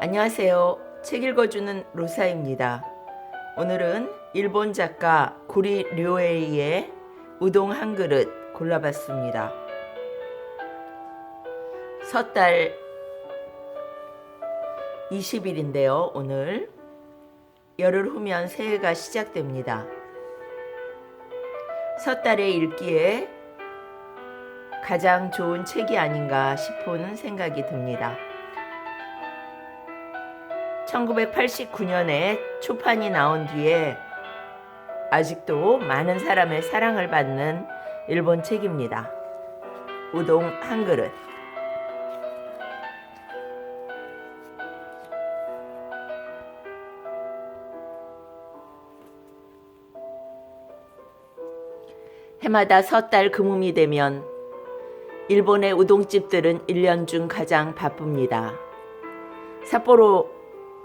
안녕하세요. 책 읽어주는 로사입니다. 오늘은 일본 작가 구리 료에이의 우동 한 그릇 골라봤습니다. 섣달 20일인데요. 오늘 열흘 후면 새해가 시작됩니다. 섣달에 읽기에 가장 좋은 책이 아닌가 싶은 생각이 듭니다. 1989년에 초판이 나온 뒤에 아직도 많은 사람의 사랑을 받는 일본 책입니다. 우동 한 그릇. 해마다 섣달 금음이 되면 일본의 우동집들은 1년 중 가장 바쁩니다. 삿포로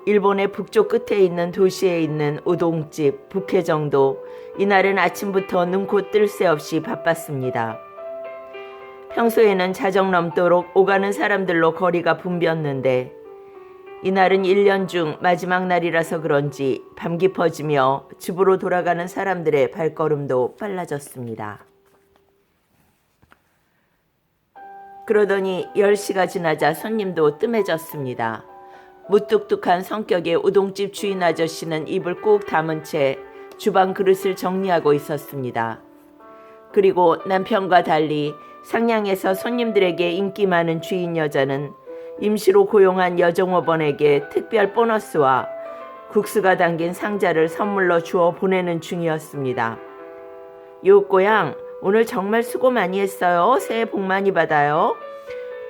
일본의 북쪽 끝에 있는 도시에 있는 우동집 북해정도 이날은 아침부터 눈코 뜰 새 없이 바빴습니다. 평소에는 자정 넘도록 오가는 사람들로 거리가 붐볐는데 이날은 1년 중 마지막 날이라서 그런지 밤 깊어지며 집으로 돌아가는 사람들의 발걸음도 빨라졌습니다. 그러더니 10시가 지나자 손님도 뜸해졌습니다. 무뚝뚝한 성격의 우동집 주인 아저씨는 입을 꾹 다문 채 주방 그릇을 정리하고 있었습니다. 그리고 남편과 달리 상냥해서 손님들에게 인기 많은 주인 여자는 임시로 고용한 여종업원에게 특별 보너스와 국수가 담긴 상자를 선물로 주어 보내는 중이었습니다. 요꼬양, 오늘 정말 수고 많이 했어요. 새해 복 많이 받아요.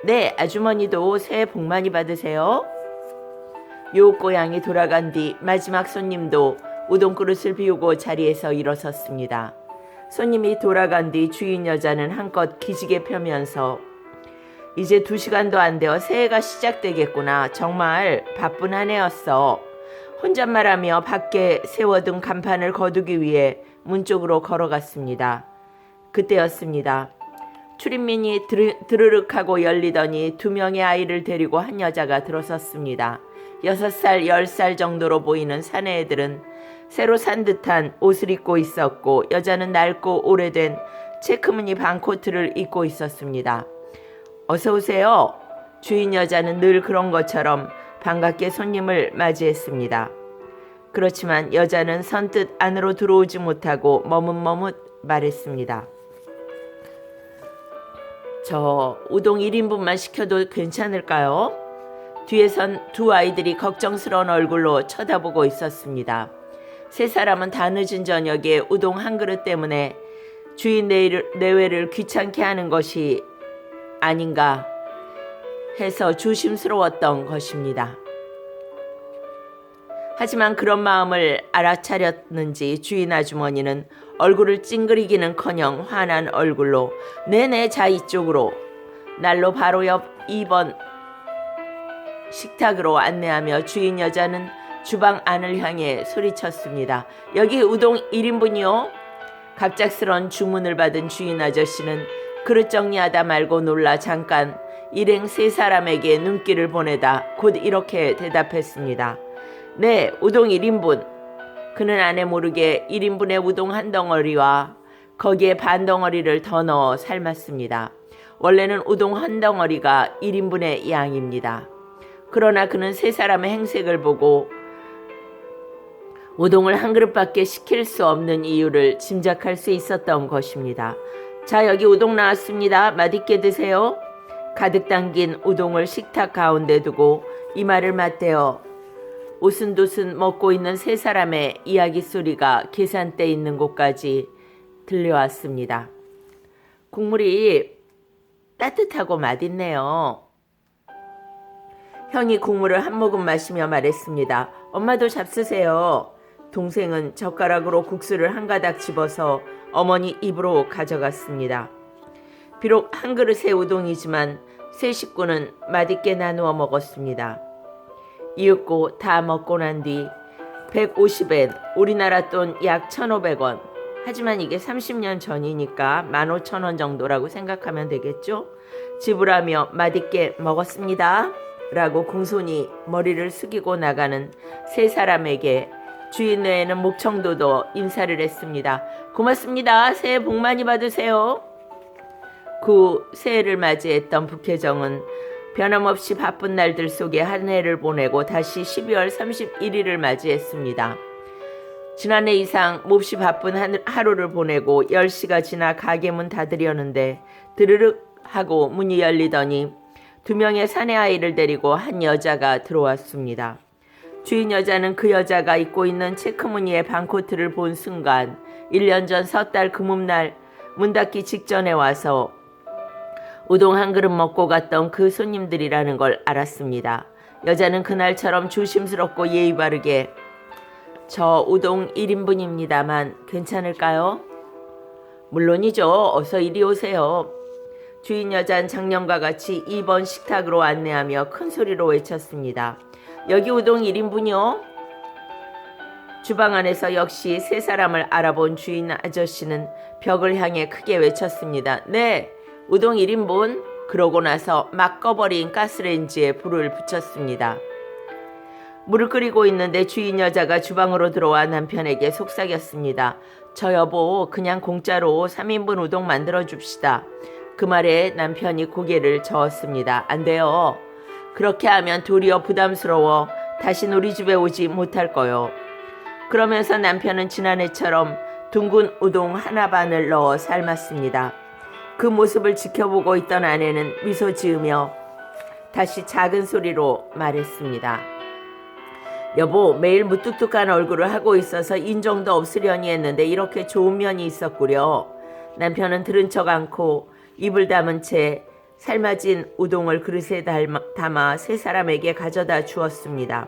네, 아주머니도 새해 복 많이 받으세요. 요꼬양이 돌아간 뒤 마지막 손님도 우동 그릇을 비우고 자리에서 일어섰습니다. 손님이 돌아간 뒤 주인 여자는 한껏 기지개 펴면서 이제 2시간도 안 되어 새해가 시작되겠구나. 정말 바쁜 한 해였어. 혼잣말하며 밖에 세워둔 간판을 거두기 위해 문 쪽으로 걸어갔습니다. 그때였습니다. 출입문이 드르륵하고 열리더니 2명의 아이를 데리고 한 여자가 들어섰습니다. 6살, 10살 정도로 보이는 사내애들은 새로 산 듯한 옷을 입고 있었고 여자는 낡고 오래된 체크무늬 반코트를 입고 있었습니다. 어서 오세요. 주인 여자는 늘 그런 것처럼 반갑게 손님을 맞이했습니다. 그렇지만 여자는 선뜻 안으로 들어오지 못하고 머뭇머뭇 말했습니다. 저 우동 1인분만 시켜도 괜찮을까요? 뒤에선 2 아이들이 걱정스러운 얼굴로 쳐다보고 있었습니다. 3사람은 다 늦은 저녁에 우동 한 그릇 때문에 주인 내외를 귀찮게 하는 것이 아닌가 해서 조심스러웠던 것입니다. 하지만 그런 마음을 알아차렸는지 주인 아주머니는 얼굴을 찡그리기는커녕 화난 얼굴로 네네 자 이쪽으로 날로 바로 옆 2번 식탁으로 안내하며 주인 여자는 주방 안을 향해 소리쳤습니다. 여기 우동 1인분이요. 갑작스런 주문을 받은 주인 아저씨는 그릇 정리하다 말고 놀라 잠깐 일행 3사람에게 눈길을 보내다 곧 이렇게 대답했습니다. 네, 우동 1인분. 그는 아내 모르게 1인분의 우동 한 덩어리와 거기에 반 덩어리를 더 넣어 삶았습니다. 원래는 우동 한 덩어리가 1인분의 양입니다. 그러나 그는 3사람의 행색을 보고 우동을 한 그릇밖에 시킬 수 없는 이유를 짐작할 수 있었던 것입니다. 자, 여기 우동 나왔습니다. 맛있게 드세요. 가득 담긴 우동을 식탁 가운데 두고 이 말을 맞대어 오순도순 먹고 있는 3사람의 이야기 소리가 계산대 있는 곳까지 들려왔습니다. 국물이 따뜻하고 맛있네요. 형이 국물을 한 모금 마시며 말했습니다. 엄마도 잡수세요. 동생은 젓가락으로 국수를 한 가닥 집어서 어머니 입으로 가져갔습니다. 비록 한 그릇의 우동이지만 3 식구는 맛있게 나누어 먹었습니다. 이윽고 다 먹고 난 뒤 150엔, 우리나라 돈 약 1,500원. 하지만 이게 30년 전이니까 15,000원 정도라고 생각하면 되겠죠? 지불하며 맛있게 먹었습니다. 라고 공손히 머리를 숙이고 나가는 세 사람에게 주인 외에는 목청도도 인사를 했습니다. 고맙습니다. 새해 복 많이 받으세요. 그 새해를 맞이했던 북혜정은 변함없이 바쁜 날들 속에 한 해를 보내고 다시 12월 31일을 맞이했습니다. 지난해 이상 몹시 바쁜 하루를 보내고 10시가 지나 가게 문 닫으려는데 드르륵 하고 문이 열리더니 2명의 사내 아이를 데리고 한 여자가 들어왔습니다. 주인 여자는 그 여자가 입고 있는 체크무늬의 반코트를 본 순간 1년 전 섣달 금음날 문 닫기 직전에 와서 우동 한 그릇 먹고 갔던 그 손님들이라는 걸 알았습니다. 여자는 그날처럼 조심스럽고 예의 바르게 저 우동 1인분입니다만 괜찮을까요? 물론이죠. 어서 이리 오세요. 주인 여자는 작년과 같이 2번 식탁으로 안내하며 큰 소리로 외쳤습니다. 여기 우동 1인분이요? 주방 안에서 역시 세 사람을 알아본 주인 아저씨는 벽을 향해 크게 외쳤습니다. 네, 우동 1인분. 그러고 나서 막 꺼버린 가스레인지에 불을 붙였습니다. 물을 끓이고 있는데 주인 여자가 주방으로 들어와 남편에게 속삭였습니다. 저 여보 그냥 공짜로 3인분 우동 만들어 줍시다. 그 말에 남편이 고개를 저었습니다. 안 돼요. 그렇게 하면 도리어 부담스러워 다시 우리 집에 오지 못할 거요. 그러면서 남편은 지난해처럼 둥근 우동 하나 반을 넣어 삶았습니다. 그 모습을 지켜보고 있던 아내는 미소 지으며 다시 작은 소리로 말했습니다. 여보 매일 무뚝뚝한 얼굴을 하고 있어서 인정도 없으려니 했는데 이렇게 좋은 면이 있었구려. 남편은 들은 척 않고 입을 담은 채 삶아진 우동을 그릇에 담아 세 사람에게 가져다 주었습니다.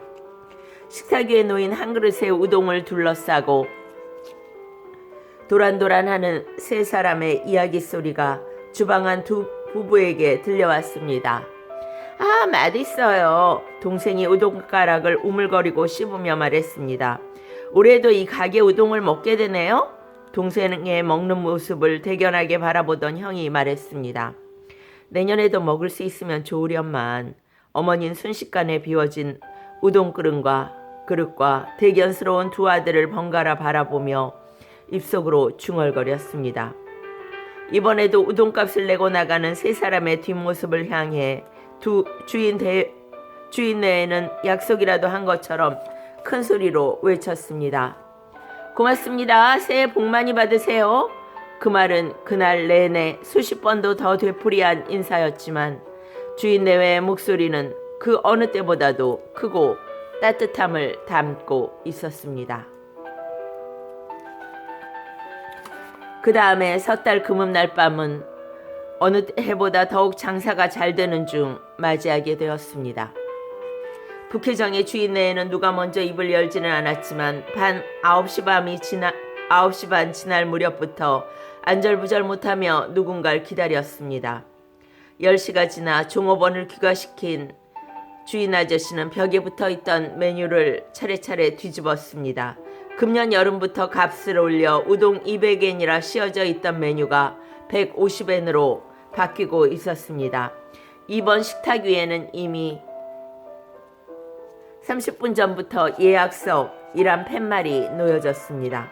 식탁 위에 놓인 한 그릇의 우동을 둘러싸고 도란도란하는 세 사람의 이야기 소리가 주방 안 두 부부에게 들려왔습니다. 아, 맛있어요. 동생이 우동가락을 우물거리고 씹으며 말했습니다. 올해도 이 가게 우동을 먹게 되네요. 동생의 먹는 모습을 대견하게 바라보던 형이 말했습니다. 내년에도 먹을 수 있으면 좋으련만. 어머니는 순식간에 비워진 우동 그릇과 대견스러운 두 아들을 번갈아 바라보며 입속으로 중얼거렸습니다. 이번에도 우동값을 내고 나가는 세 사람의 뒷모습을 향해 주인 내에는 약속이라도 한 것처럼 큰 소리로 외쳤습니다. 고맙습니다. 새해 복 많이 받으세요. 그 말은 그날 내내 수십 번도 더 되풀이한 인사였지만 주인 내외의 목소리는 그 어느 때보다도 크고 따뜻함을 담고 있었습니다. 그 다음에 섣달 금음날 밤은 어느 해보다 더욱 장사가 잘 되는 중 맞이하게 되었습니다. 북혜정의 주인 내에는 누가 먼저 입을 열지는 않았지만 9시 반 지날 무렵부터 안절부절 못하며 누군가를 기다렸습니다. 10시가 지나 종업원을 귀가시킨 주인 아저씨는 벽에 붙어있던 메뉴를 차례차례 뒤집었습니다. 금년 여름부터 값을 올려 우동 200엔이라 씌어져 있던 메뉴가 150엔으로 바뀌고 있었습니다. 이번 식탁 위에는 이미 30분 전부터 예약석이란 팻말이 놓여졌습니다.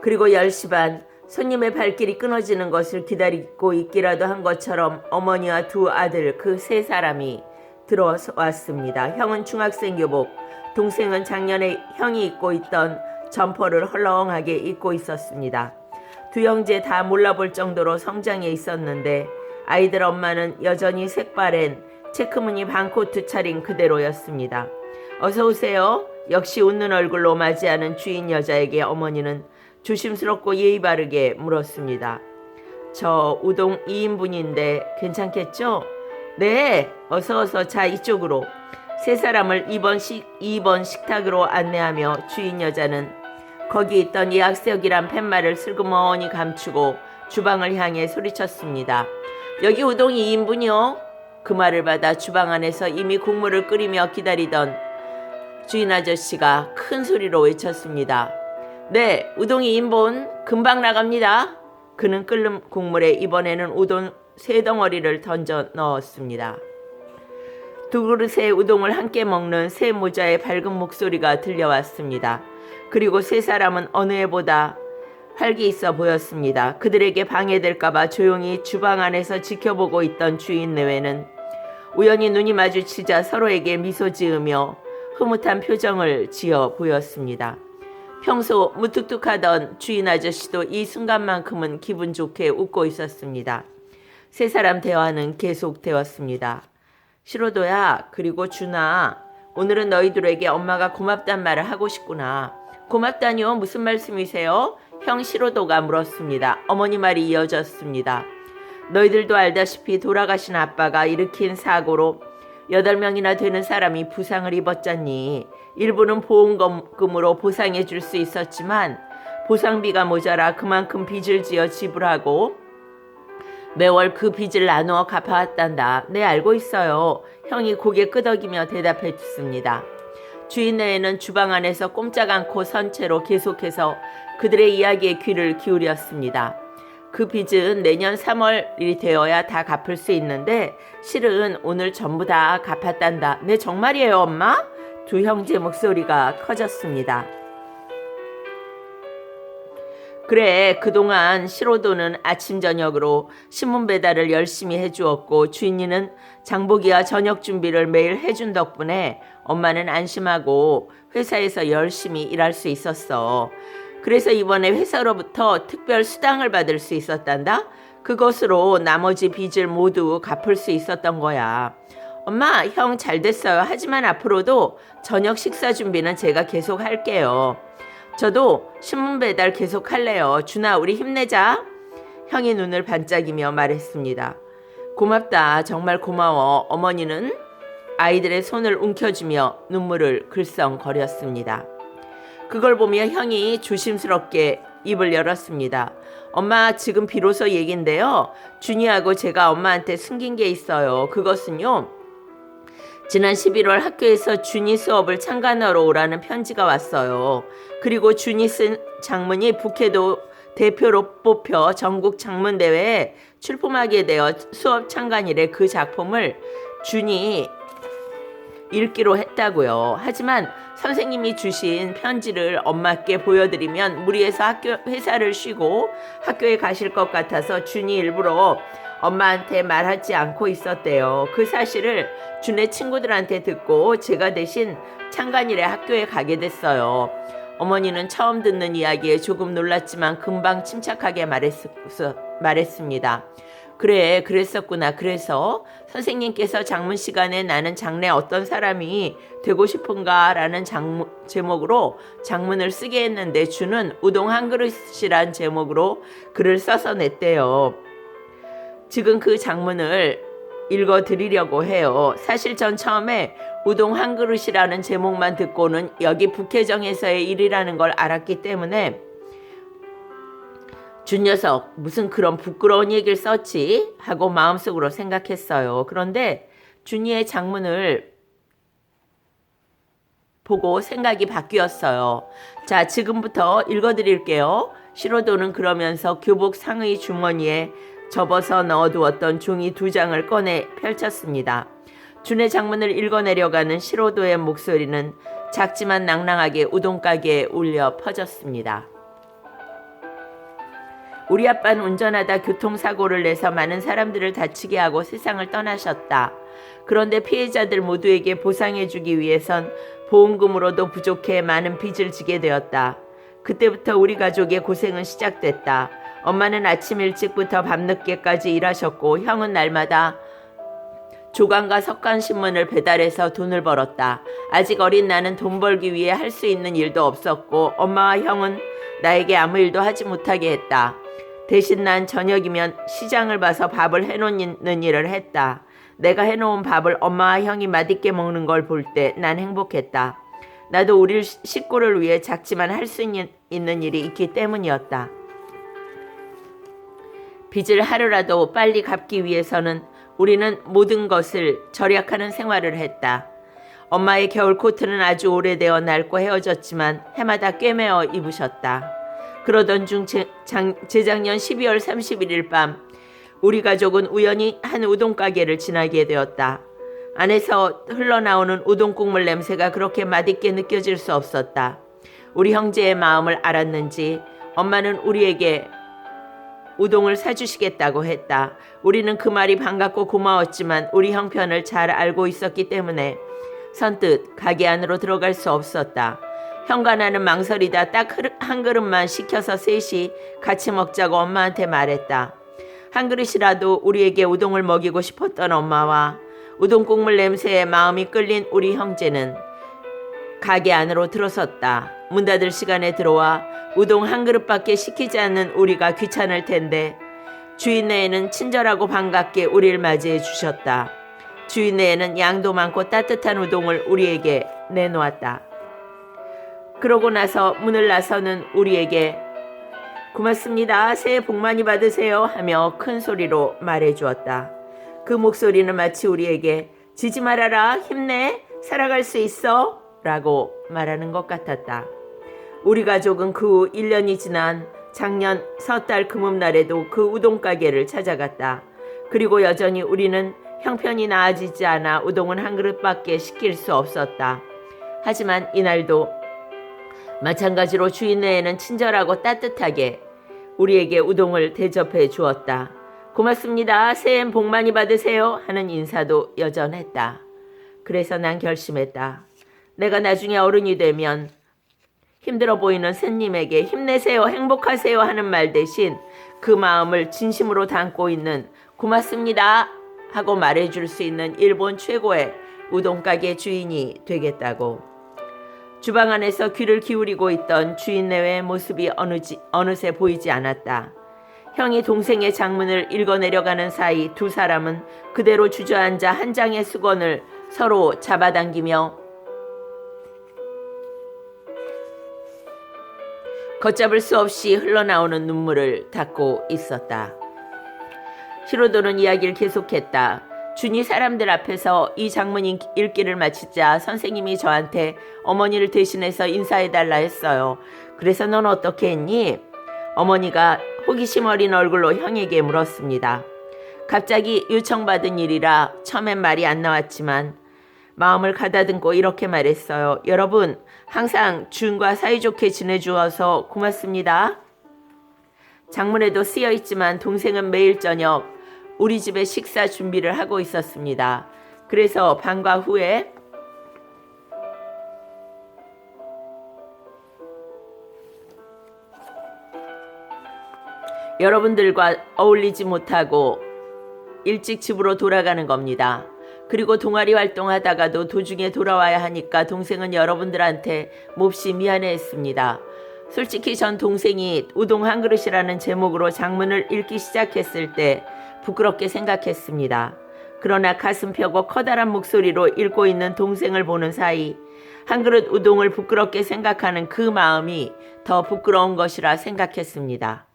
그리고 10시 반 손님의 발길이 끊어지는 것을 기다리고 있기라도 한 것처럼 어머니와 두 아들 그 세 사람이 들어왔습니다. 형은 중학생 교복, 동생은 작년에 형이 입고 있던 점퍼를 헐렁하게 입고 있었습니다. 두 형제 다 몰라볼 정도로 성장해 있었는데 아이들 엄마는 여전히 색바랜 체크무늬 반코트 차림 그대로였습니다. 어서 오세요. 역시 웃는 얼굴로 맞이하는 주인 여자에게 어머니는 조심스럽고 예의 바르게 물었습니다. 저 우동 2인분인데 괜찮겠죠? 네, 어서 자 이쪽으로. 세 사람을 2번 식탁으로 안내하며 주인 여자는 거기 있던 예약석이란 팻말을 슬그머니 감추고 주방을 향해 소리쳤습니다. 여기 우동 2인분이요. 그 말을 받아 주방 안에서 이미 국물을 끓이며 기다리던 주인 아저씨가 큰 소리로 외쳤습니다. 네, 우동 2인분 금방 나갑니다. 그는 끓는 국물에 이번에는 세 덩어리를 던져 넣었습니다. 두 그릇의 우동을 함께 먹는 세 모자의 밝은 목소리가 들려왔습니다. 그리고 세 사람은 어느 해보다 활기 있어 보였습니다. 그들에게 방해될까봐 조용히 주방 안에서 지켜보고 있던 주인 내외는 우연히 눈이 마주치자 서로에게 미소 지으며 흐뭇한 표정을 지어 보였습니다. 평소 무뚝뚝하던 주인 아저씨도 이 순간만큼은 기분 좋게 웃고 있었습니다. 세 사람 대화는 계속되었습니다. 시로도야, 그리고 준아, 오늘은 너희들에게 엄마가 고맙단 말을 하고 싶구나. 고맙다니요? 무슨 말씀이세요? 형 시로도가 물었습니다. 어머니 말이 이어졌습니다. 너희들도 알다시피 돌아가신 아빠가 일으킨 사고로 8명이나 되는 사람이 부상을 입었잖니. 일부는 보험금으로 보상해 줄 수 있었지만 보상비가 모자라 그만큼 빚을 지어 지불하고 매월 그 빚을 나누어 갚아왔단다. 네, 알고 있어요. 형이 고개 끄덕이며 대답했습니다. 주인 내에는 주방 안에서 꼼짝 않고 선 채로 계속해서 그들의 이야기에 귀를 기울였습니다. 그 빚은 내년 3월이 되어야 다 갚을 수 있는데 실은 오늘 전부 다 갚았단다. 네, 정말이에요, 엄마? 두 형제 목소리가 커졌습니다. 그래, 그동안 시로도는 아침 저녁으로 신문 배달을 열심히 해주었고 주인이는 장보기와 저녁 준비를 매일 해준 덕분에 엄마는 안심하고 회사에서 열심히 일할 수 있었어. 그래서 이번에 회사로부터 특별 수당을 받을 수 있었단다. 그것으로 나머지 빚을 모두 갚을 수 있었던 거야. 엄마, 형 잘 됐어요. 하지만 앞으로도 저녁 식사 준비는 제가 계속 할게요. 저도 신문 배달 계속 할래요. 준아, 우리 힘내자. 형이 눈을 반짝이며 말했습니다. 고맙다. 정말 고마워. 어머니는 아이들의 손을 움켜쥐며 눈물을 글썽거렸습니다. 그걸 보며 형이 조심스럽게 입을 열었습니다. 엄마, 지금 비로소 얘긴데요. 준이하고 제가 엄마한테 숨긴 게 있어요. 그것은요, 지난 11월 학교에서 준이 수업을 참관하러 오라는 편지가 왔어요. 그리고 준이 쓴 장문이 북해도 대표로 뽑혀 전국 장문대회에 출품하게 되어 수업 참관일에 그 작품을 준이 읽기로 했다고요. 하지만 선생님이 주신 편지를 엄마께 보여드리면 무리해서 회사를 쉬고 학교에 가실 것 같아서 준이 일부러 엄마한테 말하지 않고 있었대요. 그 사실을 준의 친구들한테 듣고 제가 대신 참관일에 학교에 가게 됐어요. 어머니는 처음 듣는 이야기에 조금 놀랐지만 금방 침착하게 말했습니다. 그래, 그랬었구나. 그래서 선생님께서 장문 시간에 나는 장래 어떤 사람이 되고 싶은가 라는 제목으로 장문을 쓰게 했는데 준은 우동 한 그릇이란 제목으로 글을 써서 냈대요. 지금 그 장문을 읽어드리려고 해요. 사실 전 처음에 우동 한 그릇이라는 제목만 듣고는 여기 북해정에서의 일이라는 걸 알았기 때문에 준 녀석 무슨 그런 부끄러운 얘기를 썼지 하고 마음속으로 생각했어요. 그런데 준이의 장문을 보고 생각이 바뀌었어요. 자, 지금부터 읽어드릴게요. 시로도는 그러면서 교복 상의 주머니에 접어서 넣어두었던 종이 2장을 꺼내 펼쳤습니다. 준의 장문을 읽어내려가는 시로도의 목소리는 작지만 낭낭하게 우동가게에 울려 퍼졌습니다. 우리 아빠는 운전하다 교통사고를 내서 많은 사람들을 다치게 하고 세상을 떠나셨다. 그런데 피해자들 모두에게 보상해주기 위해선 보험금으로도 부족해 많은 빚을 지게 되었다. 그때부터 우리 가족의 고생은 시작됐다. 엄마는 아침 일찍부터 밤늦게까지 일하셨고 형은 날마다 조간과 석간신문을 배달해서 돈을 벌었다. 아직 어린 나는 돈 벌기 위해 할 수 있는 일도 없었고 엄마와 형은 나에게 아무 일도 하지 못하게 했다. 대신 난 저녁이면 시장을 봐서 밥을 해놓는 일을 했다. 내가 해놓은 밥을 엄마와 형이 맛있게 먹는 걸 볼 때 난 행복했다. 나도 우리 식구를 위해 작지만 할 수 있는 일이 있기 때문이었다. 빚을 하루라도 빨리 갚기 위해서는 우리는 모든 것을 절약하는 생활을 했다. 엄마의 겨울 코트는 아주 오래되어 낡고 헤어졌지만 해마다 꿰매어 입으셨다. 그러던 중 재작년 12월 31일 밤 우리 가족은 우연히 한 우동 가게를 지나게 되었다. 안에서 흘러나오는 우동 국물 냄새가 그렇게 맛있게 느껴질 수 없었다. 우리 형제의 마음을 알았는지 엄마는 우리에게 우동을 사주시겠다고 했다. 우리는 그 말이 반갑고 고마웠지만 우리 형편을 잘 알고 있었기 때문에 선뜻 가게 안으로 들어갈 수 없었다. 형과 나는 망설이다 딱 한 그릇만 시켜서 셋이 같이 먹자고 엄마한테 말했다. 한 그릇이라도 우리에게 우동을 먹이고 싶었던 엄마와 우동 국물 냄새에 마음이 끌린 우리 형제는 가게 안으로 들어섰다. 문 닫을 시간에 들어와 우동 한 그릇밖에 시키지 않는 우리가 귀찮을 텐데 주인네에는 친절하고 반갑게 우리를 맞이해 주셨다. 주인네에는 양도 많고 따뜻한 우동을 우리에게 내놓았다. 그러고 나서 문을 나서는 우리에게 고맙습니다. 새해 복 많이 받으세요 하며 큰 소리로 말해 주었다. 그 목소리는 마치 우리에게 지지 말아라, 힘내, 살아갈 수 있어 라고 말하는 것 같았다. 우리 가족은 그 후 1년이 지난 작년 섣달 금음날에도 그 우동 가게를 찾아갔다. 그리고 여전히 우리는 형편이 나아지지 않아 우동은 한 그릇밖에 시킬 수 없었다. 하지만 이날도 마찬가지로 주인네에는 친절하고 따뜻하게 우리에게 우동을 대접해 주었다. 고맙습니다. 새해 복 많이 받으세요 하는 인사도 여전했다. 그래서 난 결심했다. 내가 나중에 어른이 되면 힘들어 보이는 스님에게 힘내세요, 행복하세요 하는 말 대신 그 마음을 진심으로 담고 있는 고맙습니다 하고 말해줄 수 있는 일본 최고의 우동가게 주인이 되겠다고. 주방 안에서 귀를 기울이고 있던 주인네의 모습이 어느새 보이지 않았다. 형이 동생의 장문을 읽어내려가는 사이 두 사람은 그대로 주저앉아 한 장의 수건을 서로 잡아당기며 걷잡을 수 없이 흘러나오는 눈물을 닦고 있었다. 히로도는 이야기를 계속했다. 준이 사람들 앞에서 이 장문 읽기를 마치자 선생님이 저한테 어머니를 대신해서 인사해달라 했어요. 그래서 넌 어떻게 했니? 어머니가 호기심 어린 얼굴로 형에게 물었습니다. 갑자기 요청받은 일이라 처음엔 말이 안 나왔지만 마음을 가다듬고 이렇게 말했어요. 여러분, 항상 준과 사이좋게 지내주어서 고맙습니다. 장문에도 쓰여있지만 동생은 매일 저녁 우리 집에 식사 준비를 하고 있었습니다. 그래서 방과 후에 여러분들과 어울리지 못하고 일찍 집으로 돌아가는 겁니다. 그리고 동아리 활동하다가도 도중에 돌아와야 하니까 동생은 여러분들한테 몹시 미안해했습니다. 솔직히 전 동생이 우동 한 그릇이라는 제목으로 장문을 읽기 시작했을 때 부끄럽게 생각했습니다. 그러나 가슴 펴고 커다란 목소리로 읽고 있는 동생을 보는 사이 한 그릇 우동을 부끄럽게 생각하는 그 마음이 더 부끄러운 것이라 생각했습니다.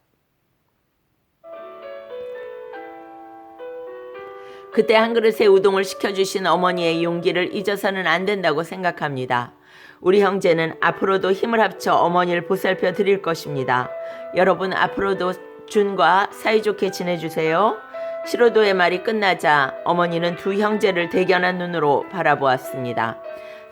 그때 한 그릇의 우동을 시켜주신 어머니의 용기를 잊어서는 안 된다고 생각합니다. 우리 형제는 앞으로도 힘을 합쳐 어머니를 보살펴 드릴 것입니다. 여러분 앞으로도 준과 사이좋게 지내주세요. 시로도의 말이 끝나자 어머니는 두 형제를 대견한 눈으로 바라보았습니다.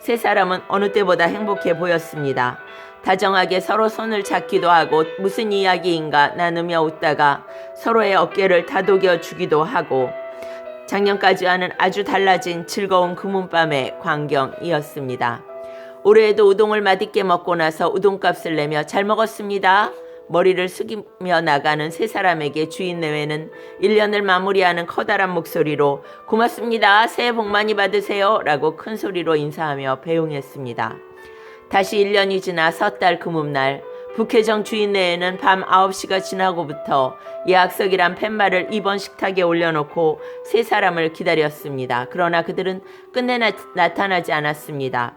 세 사람은 어느 때보다 행복해 보였습니다. 다정하게 서로 손을 잡기도 하고 무슨 이야기인가 나누며 웃다가 서로의 어깨를 다독여 주기도 하고 작년까지와는 아주 달라진 즐거운 금은밤의 광경이었습니다. 올해에도 우동을 맛있게 먹고 나서 우동값을 내며 잘 먹었습니다. 머리를 숙이며 나가는 세 사람에게 주인 내외는 1년을 마무리하는 커다란 목소리로 고맙습니다. 새해 복 많이 받으세요 라고 큰 소리로 인사하며 배웅했습니다. 다시 1년이 지나 섣달 금음날 북해정 주인 내에는 밤 9시가 지나고부터 예약석이란 팻말을 2번 식탁에 올려놓고 세 사람을 기다렸습니다. 그러나 그들은 끝내 나타나지 않았습니다.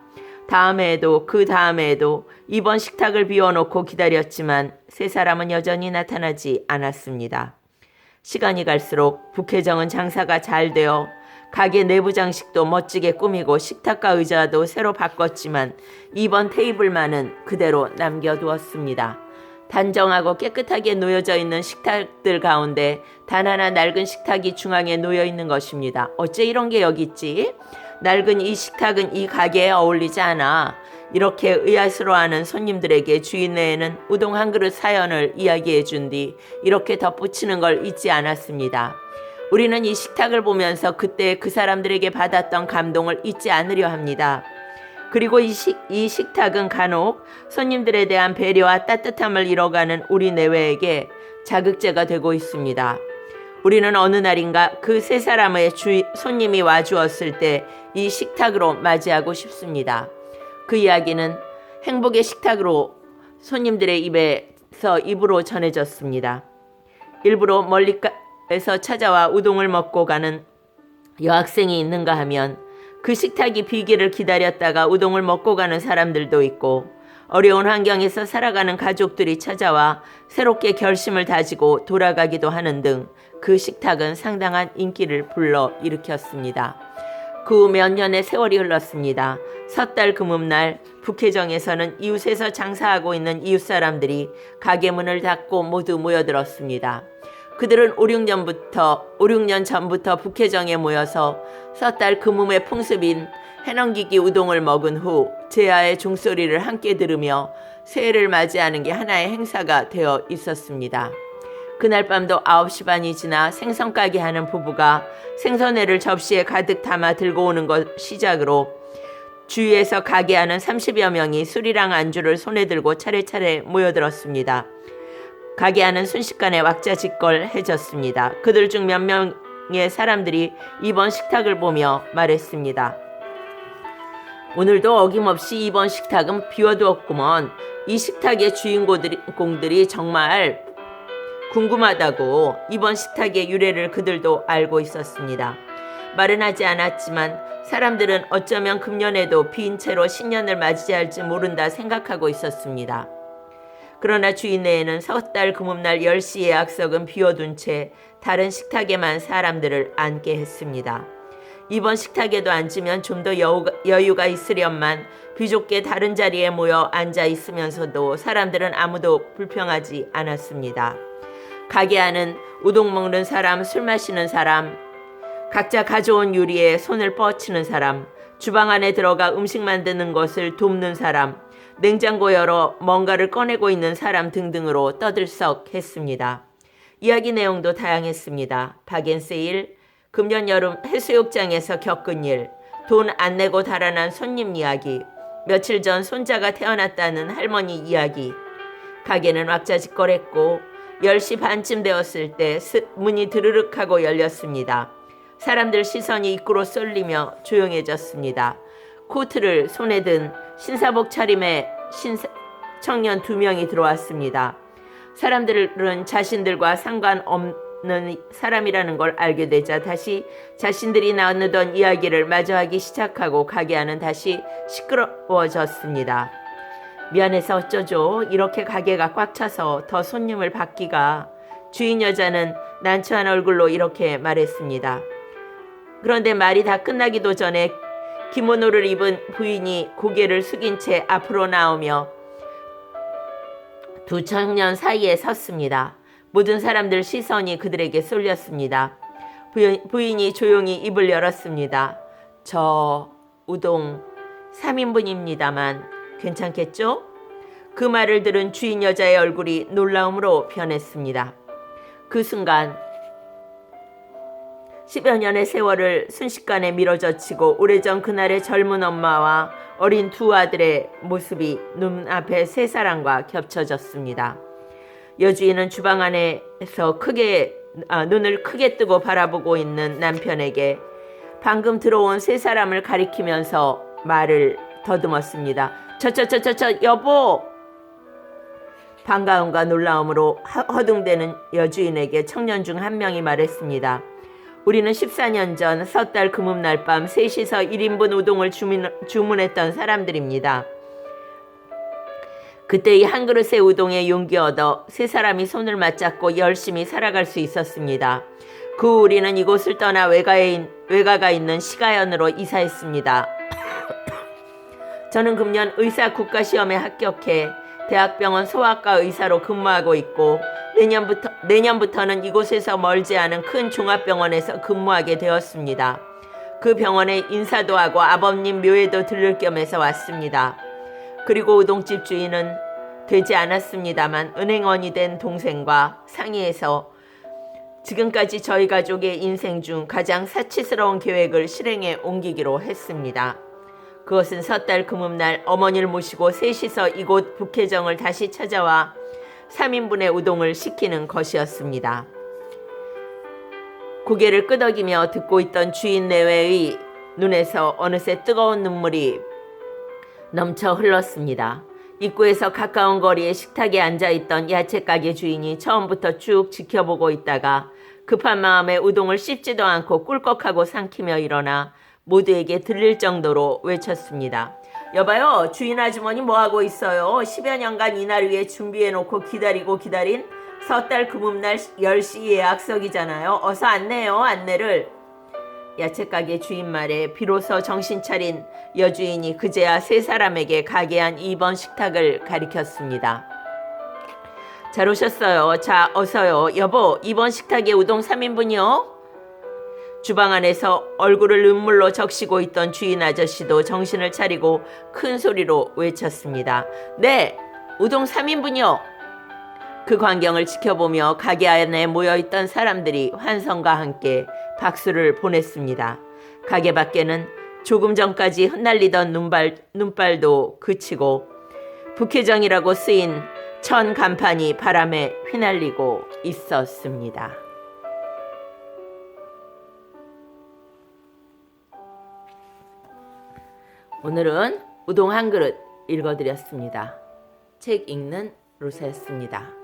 다음해에도 그 다음해에도 2번 식탁을 비워놓고 기다렸지만 세 사람은 여전히 나타나지 않았습니다. 시간이 갈수록 북해정은 장사가 잘 되어 가게 내부 장식도 멋지게 꾸미고 식탁과 의자도 새로 바꿨지만 2번 테이블만은 그대로 남겨두었습니다. 단정하고 깨끗하게 놓여져 있는 식탁들 가운데 단 하나 낡은 식탁이 중앙에 놓여 있는 것입니다. 어째 이런 게 여기 있지? 낡은 이 식탁은 이 가게에 어울리지 않아. 이렇게 의아스러워하는 손님들에게 주인네에는 우동 한 그릇 사연을 이야기해 준 뒤 이렇게 덧붙이는 걸 잊지 않았습니다. 우리는 이 식탁을 보면서 그때 그 사람들에게 받았던 감동을 잊지 않으려 합니다. 그리고 이 식탁은 간혹 손님들에 대한 배려와 따뜻함을 이뤄가는 우리 내외에게 자극제가 되고 있습니다. 우리는 어느 날인가 그 세 사람의 손님이 와주었을 때 이 식탁으로 맞이하고 싶습니다. 그 이야기는 행복의 식탁으로 손님들의 입으로 전해졌습니다. 일부러 멀리에서 찾아와 우동을 먹고 가는 여학생이 있는가 하면 그 식탁이 비기를 기다렸다가 우동을 먹고 가는 사람들도 있고 어려운 환경에서 살아가는 가족들이 찾아와 새롭게 결심을 다지고 돌아가기도 하는 등 그 식탁은 상당한 인기를 불러일으켰습니다. 그 후 몇 년의 세월이 흘렀습니다. 섣달 금음날 북해정에서는 이웃에서 장사하고 있는 이웃 사람들이 가게 문을 닫고 모두 모여들었습니다. 그들은 5, 6년 전부터 북해정에 모여서 섣달 금음의 풍습인 해넘기기 우동을 먹은 후 제야의 종소리를 함께 들으며 새해를 맞이하는 게 하나의 행사가 되어 있었습니다. 그날 밤도 9시 반이 지나 생선 가게 하는 부부가 생선회를 접시에 가득 담아 들고 오는 것 시작으로 주위에서 가게 하는 30여 명이 술이랑 안주를 손에 들고 차례차례 모여들었습니다. 가게하는 순식간에 왁자지껄해졌습니다. 그들 중 몇 명의 사람들이 이번 식탁을 보며 말했습니다. 오늘도 어김없이 이번 식탁은 비워두었구먼. 이 식탁의 주인공들이 정말 궁금하다고. 이번 식탁의 유래를 그들도 알고 있었습니다. 말은 하지 않았지만 사람들은 어쩌면 금년에도 빈 채로 신년을 맞이할지 모른다 생각하고 있었습니다. 그러나 주인네에는 섣달 금음날 10시 예약석은 비워둔 채 다른 식탁에만 사람들을 앉게 했습니다. 이번 식탁에도 앉으면 좀 더 여유가 있으련만 비좁게 다른 자리에 모여 앉아 있으면서도 사람들은 아무도 불평하지 않았습니다. 가게 안은 우동 먹는 사람, 술 마시는 사람, 각자 가져온 요리에 손을 뻗치는 사람, 주방 안에 들어가 음식 만드는 것을 돕는 사람, 냉장고 열어 뭔가를 꺼내고 있는 사람 등등으로 떠들썩했습니다. 이야기 내용도 다양했습니다. 박앤세일, 금년 여름 해수욕장에서 겪은 일, 돈 안 내고 달아난 손님 이야기, 며칠 전 손자가 태어났다는 할머니 이야기. 가게는 왁자지껄했고 10시 반쯤 되었을 때 문이 드르륵 하고 열렸습니다. 사람들 시선이 입구로 쏠리며 조용해졌습니다. 코트를 손에 든 신사복 차림의 청년 2명이 들어왔습니다. 사람들은 자신들과 상관없는 사람이라는 걸 알게 되자 다시 자신들이 나누던 이야기를 마저 하기 시작하고 가게 안은 다시 시끄러워졌습니다. 미안해서 어쩌죠. 이렇게 가게가 꽉 차서 더 손님을 받기가. 주인 여자는 난처한 얼굴로 이렇게 말했습니다. 그런데 말이 다 끝나기도 전에 기모노를 입은 부인이 고개를 숙인 채 앞으로 나오며 두 청년 사이에 섰습니다. 모든 사람들 시선이 그들에게 쏠렸습니다. 부인이 조용히 입을 열었습니다. 저 우동 3인분입니다만 괜찮겠죠? 그 말을 들은 주인 여자의 얼굴이 놀라움으로 변했습니다. 그 순간 10여 년의 세월을 순식간에 밀어젖히고 오래전 그날의 젊은 엄마와 어린 두 아들의 모습이 눈앞에 세 사람과 겹쳐졌습니다. 여주인은 주방 안에서 눈을 크게 뜨고 바라보고 있는 남편에게 방금 들어온 세 사람을 가리키면서 말을 더듬었습니다. 여보! 반가움과 놀라움으로 허둥대는 여주인에게 청년 중 한 명이 말했습니다. 우리는 14년 전 섣달 금음날 밤 3시서 1인분 우동을 주문했던 사람들입니다. 그때 이 한 그릇의 우동에 용기 얻어 세 사람이 손을 맞잡고 열심히 살아갈 수 있었습니다. 그 후 우리는 이곳을 떠나 외가가 있는 시가현으로 이사했습니다. 저는 금년 의사 국가시험에 합격해 대학병원 소아과 의사로 근무하고 있고 내년부터는 이곳에서 멀지 않은 큰 종합병원에서 근무하게 되었습니다. 그 병원에 인사도 하고 아버님 묘에도 들를 겸해서 왔습니다. 그리고 우동집 주인은 되지 않았습니다만 은행원이 된 동생과 상의해서 지금까지 저희 가족의 인생 중 가장 사치스러운 계획을 실행에 옮기기로 했습니다. 그것은 섣달 금음날 어머니를 모시고 셋이서 이곳 북해정을 다시 찾아와 3인분의 우동을 시키는 것이었습니다. 고개를 끄덕이며 듣고 있던 주인 내외의 눈에서 어느새 뜨거운 눈물이 넘쳐 흘렀습니다. 입구에서 가까운 거리에 식탁에 앉아있던 야채가게 주인이 처음부터 쭉 지켜보고 있다가 급한 마음에 우동을 씹지도 않고 꿀꺽하고 삼키며 일어나 모두에게 들릴 정도로 외쳤습니다. 여봐요, 주인 아주머니 뭐하고 있어요? 10여 년간 이날 위해 준비해놓고 기다린 섣달 금음날 10시에 약속이잖아요. 어서 안내요, 안내를. 야채가게 주인 말에 비로소 정신 차린 여주인이 그제야 세 사람에게 가게 한 2번 식탁을 가리켰습니다. 잘 오셨어요. 자, 어서요. 여보, 2번 식탁에 우동 3인분이요? 주방 안에서 얼굴을 눈물로 적시고 있던 주인 아저씨도 정신을 차리고 큰 소리로 외쳤습니다. 네, 우동 3인분이요. 그 광경을 지켜보며 가게 안에 모여있던 사람들이 환성과 함께 박수를 보냈습니다. 가게 밖에는 조금 전까지 흩날리던 눈발도 그치고 북해정이라고 쓰인 천 간판이 바람에 휘날리고 있었습니다. 오늘은 우동 한 그릇 읽어드렸습니다. 책 읽는 로사였습니다.